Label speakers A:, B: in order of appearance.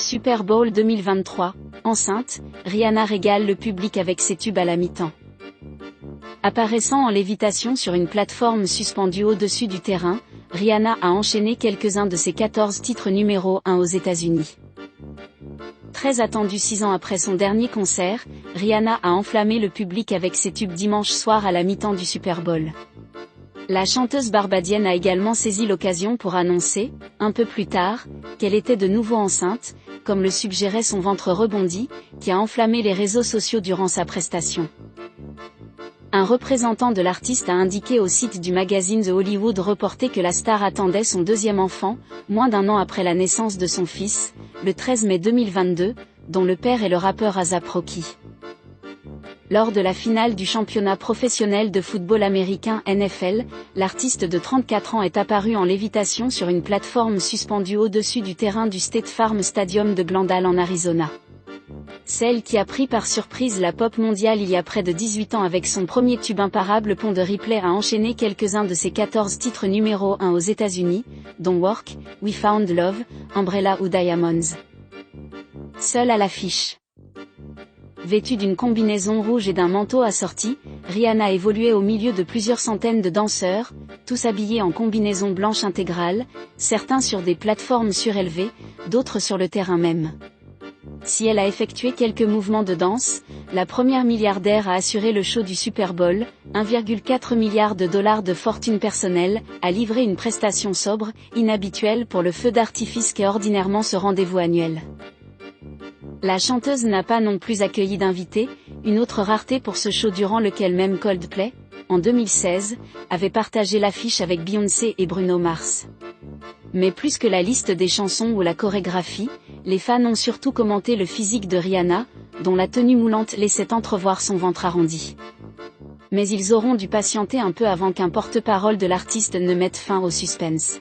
A: Super Bowl 2023, enceinte, Rihanna régale le public avec ses tubes à la mi-temps. Apparaissant en lévitation sur une plateforme suspendue au-dessus du terrain, Rihanna a enchaîné quelques-uns de ses 14 titres numéro 1 aux États-Unis. Très attendue 6 ans après son dernier concert, Rihanna a enflammé le public avec ses tubes dimanche soir à la mi-temps du Super Bowl. La chanteuse barbadienne a également saisi l'occasion pour annoncer, un peu plus tard, qu'elle était de nouveau enceinte, comme le suggérait son ventre rebondi, qui a enflammé les réseaux sociaux durant sa prestation. Un représentant de l'artiste a indiqué au site du magazine The Hollywood Reporter que la star attendait son deuxième enfant, moins d'un an après la naissance de son fils, le 13 mai 2022, dont le père est le rappeur A$AP Rocky. Lors de la finale du championnat professionnel de football américain NFL, l'artiste de 34 ans est apparu en lévitation sur une plateforme suspendue au-dessus du terrain du State Farm Stadium de Glendale en Arizona. Celle qui a pris par surprise la pop mondiale il y a près de 18 ans avec son premier tube imparable, le pont de Ripley a enchaîné quelques-uns de ses 14 titres numéro 1 aux États-Unis, dont Work, We Found Love, Umbrella ou Diamonds. Seule à l'affiche. Vêtue d'une combinaison rouge et d'un manteau assorti, Rihanna évoluait au milieu de plusieurs centaines de danseurs, tous habillés en combinaison blanche intégrale, certains sur des plateformes surélevées, d'autres sur le terrain même. Si elle a effectué quelques mouvements de danse, la première milliardaire a assuré le show du Super Bowl, 1,4 milliard de dollars de fortune personnelle, a livré une prestation sobre, inhabituelle pour le feu d'artifice qu'est ordinairement ce rendez-vous annuel. La chanteuse n'a pas non plus accueilli d'invités, une autre rareté pour ce show durant lequel même Coldplay, en 2016, avait partagé l'affiche avec Beyoncé et Bruno Mars. Mais plus que la liste des chansons ou la chorégraphie, les fans ont surtout commenté le physique de Rihanna, dont la tenue moulante laissait entrevoir son ventre arrondi. Mais ils auront dû patienter un peu avant qu'un porte-parole de l'artiste ne mette fin au suspense.